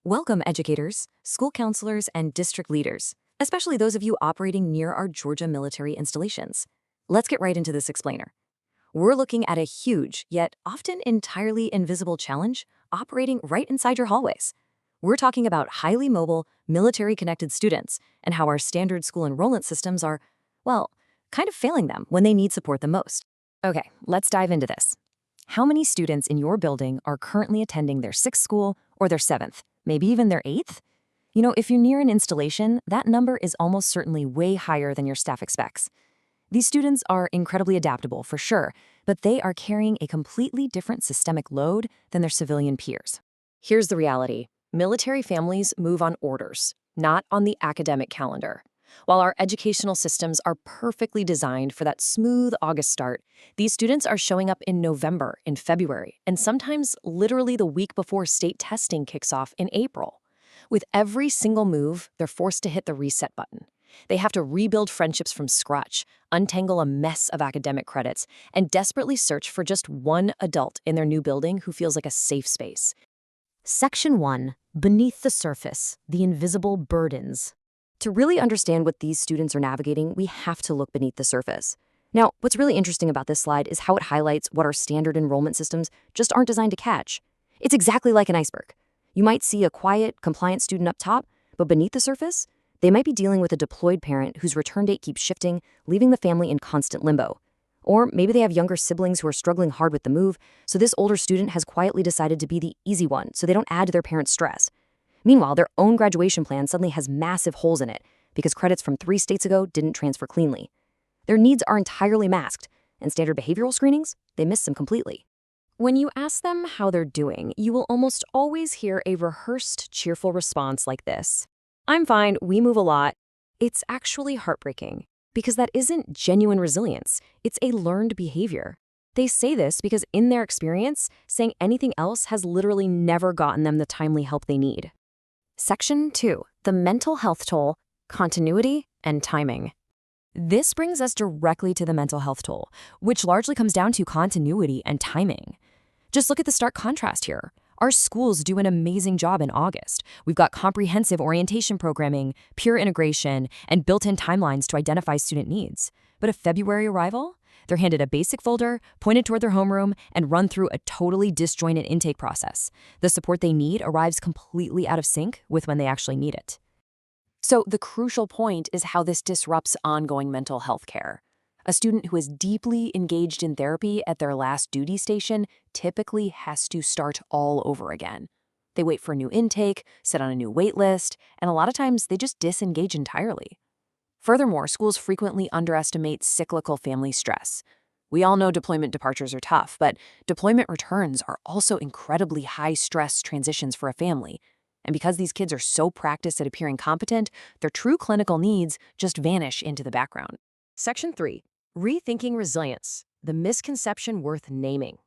Welcome, educators, school counselors, and district leaders, especially those of you operating near our Georgia military installations. Let's get right into this explainer. We're looking at a huge, yet often entirely invisible challenge operating right inside your hallways. We're talking about highly mobile, military-connected students and how our standard school enrollment systems are, well, kind of failing them when they need support the most. Okay, let's dive into this. How many students in your building are currently attending their sixth school or their seventh, maybe even their eighth? You know, if you're near an installation, that number is almost certainly way higher than your staff expects. These students are incredibly adaptable, for sure, but they are carrying a completely different systemic load than their civilian peers. Here's the reality. Military families move on orders, not on the academic calendar. While our educational systems are perfectly designed for that smooth August start, these students are showing up in November, in February, and sometimes literally the week before state testing kicks off in April. With every single move, they're forced to hit the reset button. They have to rebuild friendships from scratch, untangle a mess of academic credits, and desperately search for just one adult in their new building who feels like a safe space. Section 1. Beneath the surface, the invisible burdens. To really understand what these students are navigating, we have to look beneath the surface. Now, what's really interesting about this slide is how it highlights what our standard enrollment systems just aren't designed to catch. It's exactly like an iceberg. You might see a quiet, compliant student up top, but beneath the surface, they might be dealing with a deployed parent whose return date keeps shifting, leaving the family in constant limbo. Or maybe they have younger siblings who are struggling hard with the move, so this older student has quietly decided to be the easy one so they don't add to their parents' stress. Meanwhile, their own graduation plan suddenly has massive holes in it because credits from 3 states ago didn't transfer cleanly. Their needs are entirely masked, and standard behavioral screenings, they miss them completely. When you ask them how they're doing, you will almost always hear a rehearsed, cheerful response like this. I'm fine, we move a lot. It's actually heartbreaking because that isn't genuine resilience. It's a learned behavior. They say this because in their experience, saying anything else has literally never gotten them the timely help they need. Section 2. The mental health toll, continuity, and timing. This brings us directly to the mental health toll, which largely comes down to continuity and timing. Just look at the stark contrast here. Our schools do an amazing job in August. We've got comprehensive orientation programming, peer integration, and built-in timelines to identify student needs. But a February arrival? They're handed a basic folder, pointed toward their homeroom, and run through a totally disjointed intake process. The support they need arrives completely out of sync with when they actually need it. So the crucial point is how this disrupts ongoing mental health care. A student who is deeply engaged in therapy at their last duty station typically has to start all over again. They wait for a new intake, sit on a new wait list, and a lot of times they just disengage entirely. Furthermore, schools frequently underestimate cyclical family stress. We all know deployment departures are tough, but deployment returns are also incredibly high-stress transitions for a family. And because these kids are so practiced at appearing competent, their true clinical needs just vanish into the background. Section 3. Rethinking resilience, the misconception worth naming.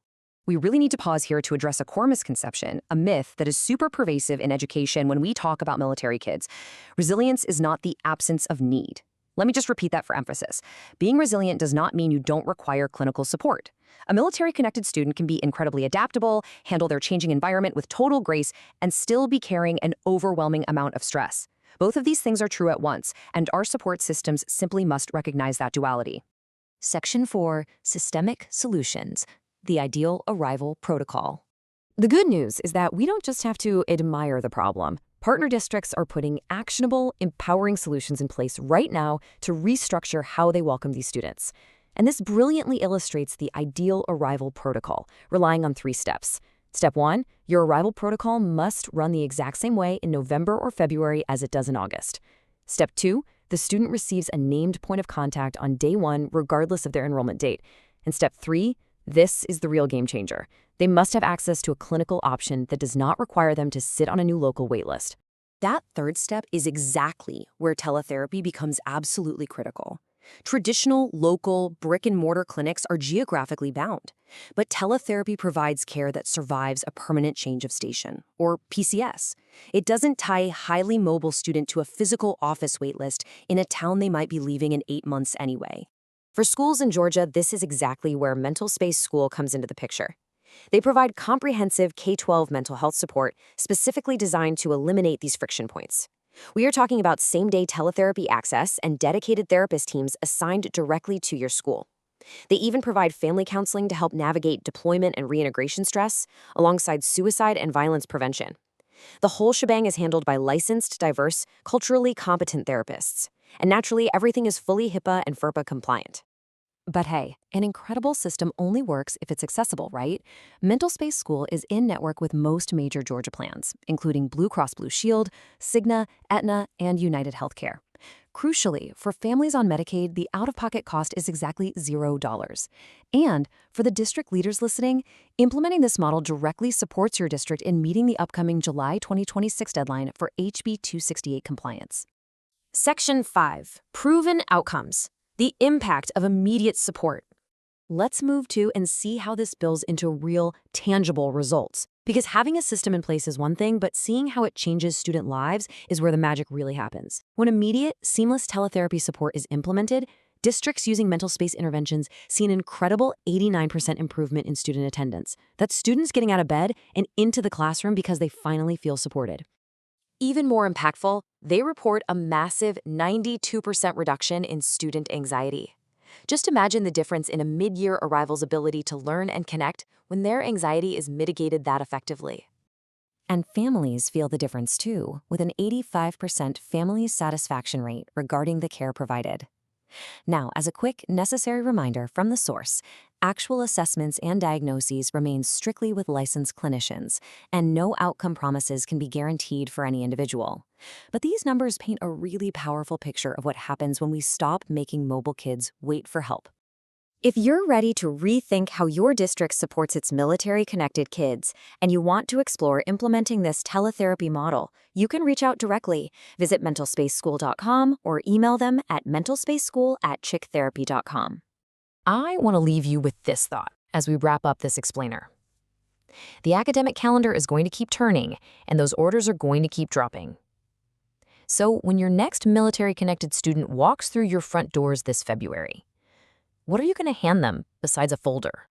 We really need to pause here to address a core misconception, a myth that is super pervasive in education when we talk about military kids. Resilience is not the absence of need. Let me just repeat that for emphasis. Being resilient does not mean you don't require clinical support. A military-connected student can be incredibly adaptable, handle their changing environment with total grace, and still be carrying an overwhelming amount of stress. Both of these things are true at once, and our support systems simply must recognize that duality. Section 4. Systemic Solutions, the Ideal Arrival Protocol. The good news is that we don't just have to admire the problem. Partner districts are putting actionable, empowering solutions in place right now to restructure how they welcome these students. And this brilliantly illustrates the Ideal Arrival Protocol, relying on 3 steps. Step 1, your arrival protocol must run the exact same way in November or February as it does in August. Step 2, the student receives a named point of contact on day 1 regardless of their enrollment date. And step 3, this is the real game changer. They must have access to a clinical option that does not require them to sit on a new local waitlist. That 3rd step is exactly where teletherapy becomes absolutely critical. Traditional, local, brick-and-mortar clinics are geographically bound, but teletherapy provides care that survives a permanent change of station, or PCS. It doesn't tie a highly mobile student to a physical office waitlist in a town they might be leaving in 8 months anyway. For schools in Georgia, this is exactly where MentalSpace School comes into the picture. They provide comprehensive K-12 mental health support specifically designed to eliminate these friction points. We are talking about same-day teletherapy access and dedicated therapist teams assigned directly to your school. They even provide family counseling to help navigate deployment and reintegration stress, alongside suicide and violence prevention. The whole shebang is handled by licensed, diverse, culturally competent therapists. And naturally, everything is fully HIPAA and FERPA compliant. But hey, an incredible system only works if it's accessible, right? MentalSpace School is in network with most major Georgia plans, including Blue Cross Blue Shield, Cigna, Aetna, and United Healthcare. Crucially, for families on Medicaid, the out-of-pocket cost is exactly $0. And for the district leaders listening, implementing this model directly supports your district in meeting the upcoming July 2026 deadline for HB 268 compliance. Section 5. Proven Outcomes. The impact of immediate support. Let's move to and see how this builds into real, tangible results. Because having a system in place is one thing, but seeing how it changes student lives is where the magic really happens. When immediate, seamless teletherapy support is implemented, districts using MentalSpace interventions see an incredible 89% improvement in student attendance. That's students getting out of bed and into the classroom because they finally feel supported. Even more impactful, they report a massive 92% reduction in student anxiety. Just imagine the difference in a mid-year arrival's ability to learn and connect when their anxiety is mitigated that effectively. And families feel the difference too, with an 85% family satisfaction rate regarding the care provided. Now, as a quick, necessary reminder from the source, actual assessments and diagnoses remain strictly with licensed clinicians, and no outcome promises can be guaranteed for any individual. But these numbers paint a really powerful picture of what happens when we stop making mobile kids wait for help. If you're ready to rethink how your district supports its military-connected kids and you want to explore implementing this teletherapy model, you can reach out directly. Visit mentalspaceschool.com or email them at mentalspaceschool@chicktherapy.com. I want to leave you with this thought as we wrap up this explainer. The academic calendar is going to keep turning, and those orders are going to keep dropping. So when your next military-connected student walks through your front doors this February, what are you going to hand them besides a folder?